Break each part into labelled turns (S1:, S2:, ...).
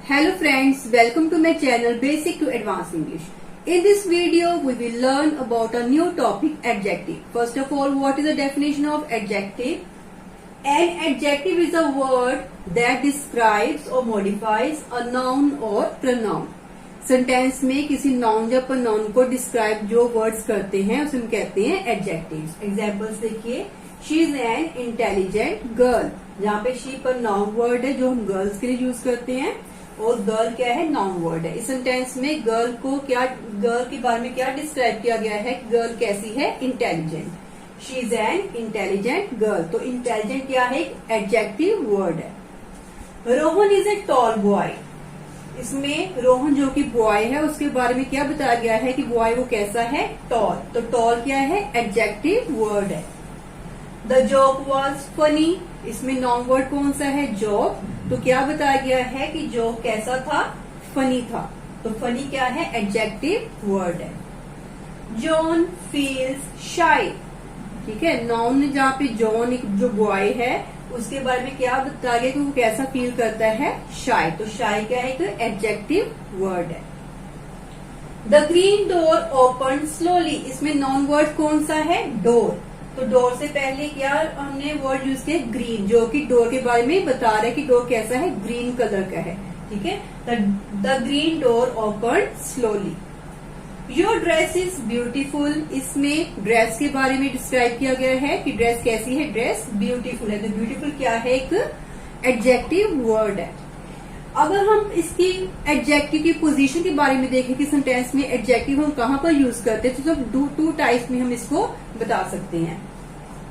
S1: Hello friends, welcome to my channel Basic to Advanced English. In this video, we will learn about a new topic, adjective. First of all, what is the definition of adjective? An adjective is a word that describes or modifies a noun or pronoun. Sentence में किसी noun या pronoun को describe जो words करते हैं उसे हम कहते हैं एडजेक्टिव्स. एग्जाम्पल्स देखिए, she is an intelligent girl. जहाँ पे शी पर नाउन वर्ड है जो हम गर्ल्स के लिए यूज करते हैं, और गर्ल क्या है, नाउन वर्ड है. इस सेंटेंस में गर्ल के बारे में क्या डिस्क्राइब किया गया है, गर्ल कैसी है, intelligent. She is an intelligent girl. तो इंटेलिजेंट क्या है, एक एडजेक्टिव वर्ड है. Rohan is a tall boy. इसमें रोहन जो कि बॉय है उसके बारे में क्या बताया गया है कि बॉय वो कैसा है, टॉल. तो टॉल क्या है, एडजेक्टिव वर्ड है. The joke was funny. इसमें नाउन वर्ड कौन सा है, जोक. तो क्या बताया गया है कि जोक कैसा था, फनी था. तो फनी क्या है, एडजेक्टिव वर्ड है. जॉन फील्स शाई. ठीक है, नाउन जहाँ पे जॉन एक जो बॉय है उसके बारे में क्या बताया गया कि वो कैसा फील करता है, शाई. तो शाई क्या है, एक एडजेक्टिव वर्ड है. The green door open slowly. इसमें नाउन वर्ड कौन सा है, डोर. तो डोर से पहले क्या हमने वर्ड यूज किया, ग्रीन, जो कि डोर के बारे में बता रहा है कि डोर कैसा है, ग्रीन कलर का है. ठीक है, the green door open slowly. Your dress is beautiful. इसमें ड्रेस के बारे में डिस्क्राइब किया गया है कि ड्रेस कैसी है, ड्रेस ब्यूटीफुल है. तो ब्यूटीफुल क्या है, एक एडजेक्टिव वर्ड है. अगर हम इसकी एडजेक्टिव की पोजीशन के बारे में देखें कि सेंटेंस में एडजेक्टिव हम कहाँ पर यूज करते हैं, तो टू टाइप्स में हम इसको बता सकते हैं,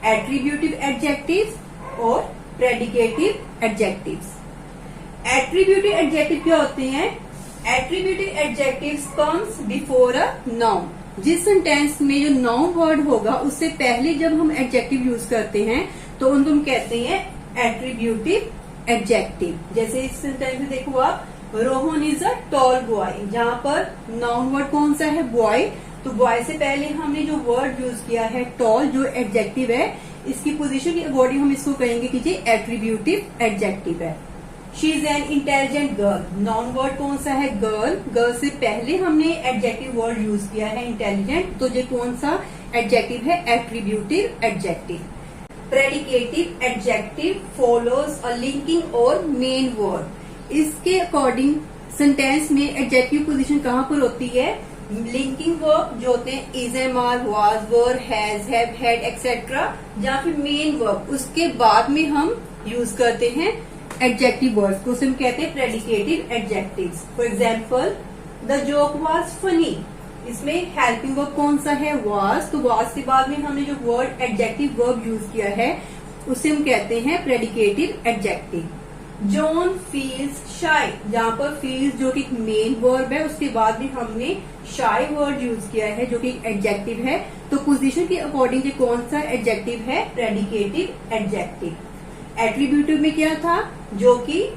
S1: एट्रीब्यूटिव एडजेक्टिव और प्रेडिकेटिव एडजेक्टिव्स. एट्रीब्यूटिव एडजेक्टिव क्या होते हैं, attributive adjectives comes before a noun. जिस सेंटेंस में जो नाउन वर्ड होगा उससे पहले जब हम एडजेक्टिव यूज करते हैं तो उनको हम कहते हैं एट्रीब्यूटिव एडजेक्टिव. जैसे इस सेंटेंस में देखो आप, Rohan is a tall boy. जहाँ पर नाउन वर्ड कौन सा है, बॉय. तो बॉय से पहले हमने जो वर्ड यूज किया है टॉल, जो एडजेक्टिव है, इसकी पोजीशन के अकॉर्डिंग हम इसको कहेंगे कि ये एट्रीब्यूटिव एडजेक्टिव है. She is an intelligent girl. Noun word कौन सा है, गर्ल. गर्ल से पहले हमने एडजेक्टिव वर्ड यूज किया है इंटेलिजेंट, तो ये कौन सा एडजेक्टिव है, attributive adjective. Predicative adjective follows a linking और मेन वर्ड. इसके अकॉर्डिंग सेंटेंस में एडजेक्टिव पोजीशन कहाँ पर होती है, लिंकिंग वर्ब जो होते हैं is, am, are, was, were, has, have, had etcetera, या फिर मेन वर्ब उसके बाद में हम यूज करते हैं एडजेक्टिव वर्ड्स को, उसे हम कहते हैं predicative adjectives. For example, the joke was funny. इसमें हेल्पिंग वर्ब कौन सा है, वाज. तो वाज के बाद में हमने जो वर्ड एडजेक्टिव वर्ब यूज किया है उसे हम कहते हैं प्रेडिकेटिव एडजेक्टिव. जॉन फील्स शाई. जहाँ पर फील्स जो कि मेन वर्ब है उसके बाद में हमने शाई वर्ड यूज किया है जो कि एडजेक्टिव है. तो पोजीशन के अकॉर्डिंग ये कौन सा एडजेक्टिव है, प्रेडिकेटिव एडजेक्टिव. एट्रीब्यूटिव में क्या था, जो कि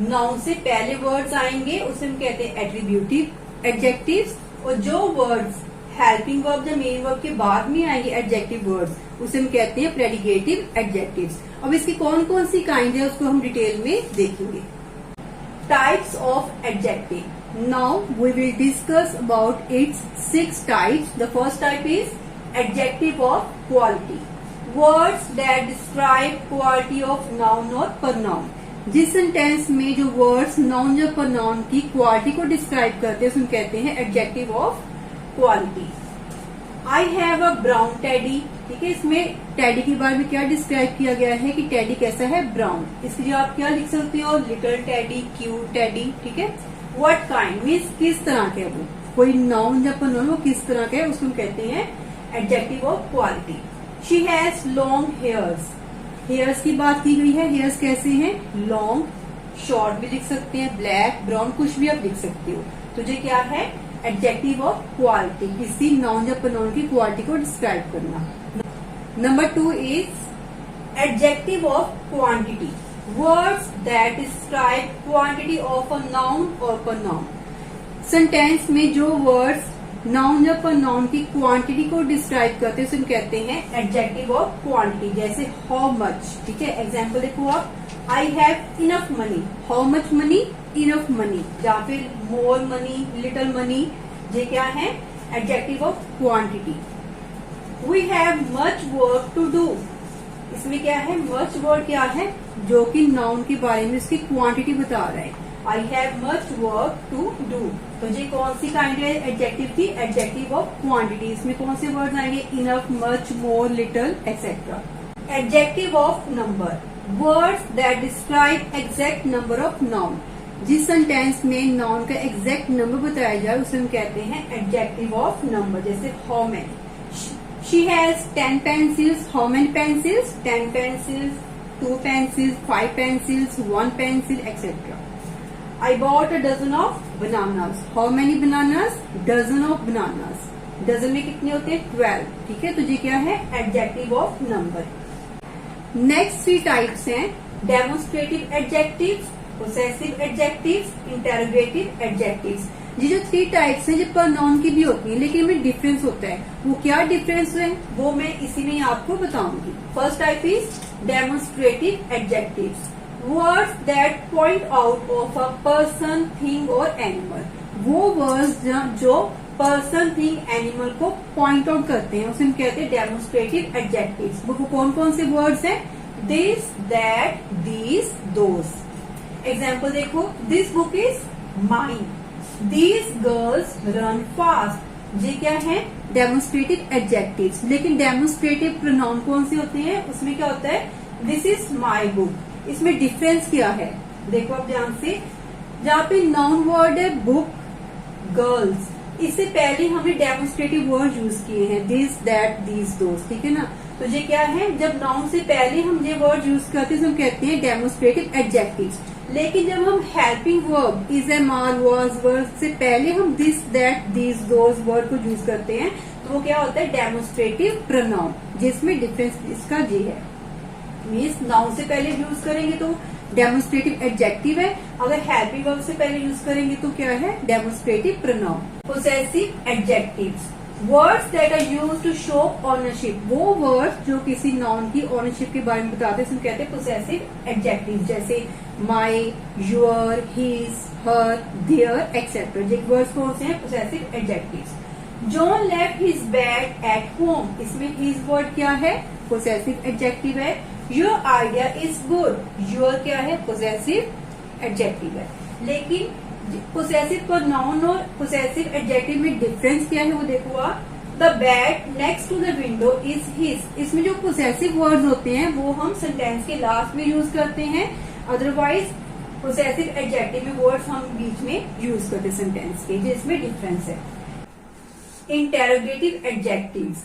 S1: नाउन से पहले वर्ड्स आएंगे उसे हम कहते हैं एट्रीब्यूटिव एडजेक्टिव्स, और जो वर्ड्स हेल्पिंग वर्ब या मेन वर्ब के बाद में आएंगे एडजेक्टिव वर्ड्स उसे हम कहते हैं प्रेडिकेटिव एडजेक्टिव्स. अब इसकी कौन कौन सी काइंड है उसको हम डिटेल में देखेंगे. Types of adjective. Now we will discuss about its 6 types. The first type is adjective of quality. Words that describe quality of noun और pronoun. जिस सेंटेंस में जो वर्ड्स नाउन या pronoun की क्वालिटी को डिस्क्राइब करते हैं उसे हम कहते हैं adjective of quality. I have a brown teddy. ठीक है, इसमें टेडी के बारे में क्या डिस्क्राइब किया गया है कि टेडी कैसा है, ब्राउन. इसके लिए आप क्या लिख सकते हो, लिटिल टेडी, क्यूट टेडी. ठीक है, व्हाट काइंड मीन्स किस तरह का है वो, कोई नाउन या pronoun वो किस तरह का है उसको हम कहते हैं adjective of quality. She has long hairs. Hairs की बात की गई है, हेयर्स कैसे हैं, लॉन्ग. शॉर्ट भी लिख सकते हैं, ब्लैक, ब्राउन, कुछ भी आप लिख सकते हो. तो ये क्या है, एडजेक्टिव ऑफ क्वालिटी, किसी नाउन या pronoun की क्वालिटी को डिस्क्राइब करना. Number 2 is adjective of quantity. Words that describe quantity of a noun और pronoun. सेंटेंस में जो वर्ड्स नाउन या pronoun की क्वांटिटी को डिस्क्राइब करते हैं उसे हम कहते हैं एडजेक्टिव ऑफ क्वांटिटी. जैसे हाउ मच. ठीक है, एग्जाम्पल देखो आप, I have enough money, how much money, enough money, या फिर मोर मनी, लिटिल मनी, ये क्या है adjective of quantity. We have much work to do, इसमें क्या है मच वर्ड क्या है जो कि नाउन के बारे में इसकी क्वांटिटी बता रहा है। I have much work to do, तो ये कौन सी काइंड एडजेक्टिव थी, एडजेक्टिव ऑफ क्वांटिटी। इसमें कौन से वर्ड्स आएंगे, enough, much, more, little etcetera. Adjective of number, words that describe exact number of noun. जिस सेंटेंस में नाउन का एग्जैक्ट नंबर बताया जाए उसे हम कहते हैं एडजेक्टिव ऑफ नंबर। जैसे how many, she has 10 pencils, how many pencils, 10 pencils, 2 pencils, 5 pencils, 1 pencil, etc. I bought a dozen of bananas, how many bananas, dozen of bananas, dozen में कितने होते हैं 12, ठीक है। तो ये क्या है adjective of number. Next 3 types हैं, demonstrative adjectives, possessive adjectives, interrogative adjectives. ये जो 3 टाइप्स हैं जो प्रोनाउन की भी होती है लेकिन इनमें डिफरेंस होता है। वो क्या डिफरेंस है वो मैं इसी में आपको बताऊंगी। First type is demonstrative adjectives, words that point out of a person, thing और एनिमल। वो वर्ड्स जो पर्सन, थिंग, एनिमल को पॉइंट आउट करते हैं उसे हम कहते हैं डेमोन्स्ट्रेटिव एडजेक्टिव्स। वो कौन कौन से वर्ड्स हैं, this, that, these, those. Example देखो, this book is mine, These girls run fast, ये क्या है डेमोन्स्ट्रेटिव एडजेक्टिव्स। लेकिन डेमोन्स्ट्रेटिव प्रोनाउन कौन से होते हैं, उसमें क्या होता है, दिस इज माई बुक। इसमें डिफरेंस क्या है देखो आप ध्यान से, जहाँ पे नाउन वर्ड है बुक, गर्ल्स, इससे पहले हमने डेमोन्स्ट्रेटिव वर्ड यूज किए हैं, दिस, दैट, दीज, दोज, ठीक है ना। तो ये क्या है, जब नाउन से पहले हम ये वर्ड यूज करते हैं तो हम कहते हैं डेमोन्स्ट्रेटिव एडजेक्टिव्स। लेकिन जब हम helping verb, is, am, are, was, word से पहले हम this, that, these, those word को यूज करते हैं तो वो क्या होता है डेमोन्स्ट्रेटिव प्रोनाउन, जिसमें डिफरेंस इसका ये है। मीन्स नाउन से पहले यूज करेंगे तो डेमोन्स्ट्रेटिव एडजेक्टिव है, अगर हेल्पिंग वर्ब से पहले यूज करेंगे तो क्या है demonstrative pronoun. Possessive adjectives, words that are used to show ownership. वो वर्ड्स जो किसी नाउन की ऑनरशिप के बारे में बताते हैं कहते हैं पोसेसिव एडजेक्टिव। जैसे my, your, his, her, their etcetera. ये वर्ड्स कौन से हैं, possessive adjectives. John left his bag at home, इसमें हिज वर्ड क्या है, पोसेसिव एडजेक्टिव है। Your idea is good, your क्या है, पोसेसिव एडजेक्टिव है। लेकिन पोसेसिव प्रोनाउन और पोसेसिव एडजेक्टिव में डिफरेंस क्या है वो देखो आप। The bed next to the window is his, इसमें जो पोसेसिव वर्ड्स होते हैं वो हम सेंटेंस के लास्ट में यूज करते हैं, अदरवाइज पोसेसिव एडजेक्टिव में वर्ड्स हम बीच में यूज करते हैं सेंटेंस के, जिसमें डिफरेंस है। Interrogative adjectives,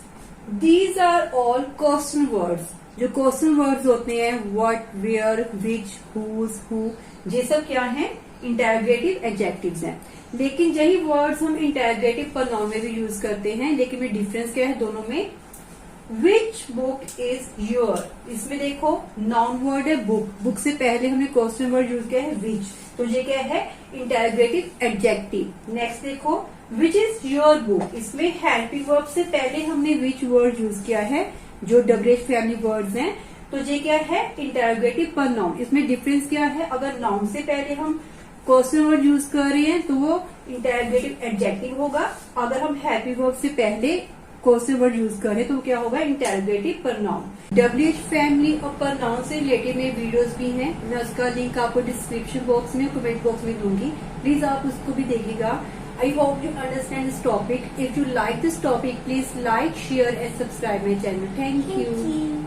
S1: these are all question words. जो क्वेश्चन वर्ड्स होते हैं what, where, which, whose, who, ये सब क्या है इंटेरोगेटिव एडजेक्टिव्स हैं। लेकिन यही वर्ड्स हम इंटेरोगेटिव प्रोनाउन में भी यूज करते हैं, लेकिन में डिफरेंस क्या है दोनों में। विच बुक इज योर, इसमें देखो नाउन वर्ड है बुक, बुक से पहले हमने क्वेश्चन वर्ड यूज किया है विच, तो ये क्या है इंटेरोगेटिव एडजेक्टिव। नेक्स्ट देखो विच इज योर बुक, इसमें हेल्पिंग वर्ब से पहले हमने विच वर्ड यूज किया है जो डब्ल्यूएच फैमिली वर्ड्स हैं, तो ये क्या है इंटेरोगेटिव प्रोनाउन। इसमें डिफरेंस क्या है, अगर नाउन से पहले हम क्वेश्चन वर्ड यूज कर रहे हैं तो वो इंटेरोगेटिव एडजेक्टिव होगा, अगर हम हेल्पिंग वर्ब से पहले क्वेश्चन वर्ड यूज करें तो क्या होगा इंटेरोगेटिव प्रोनाउन। डब्ल्यूएच फैमिली और प्रोनाउन से रिलेटेड मेरे वीडियोस भी हैं, मैं उसका लिंक आपको डिस्क्रिप्शन बॉक्स में कमेंट बॉक्स में दूंगी, प्लीज आप उसको भी देखिएगा। I hope you understand this topic. If you like this topic, please like, share and subscribe my channel. Thank you.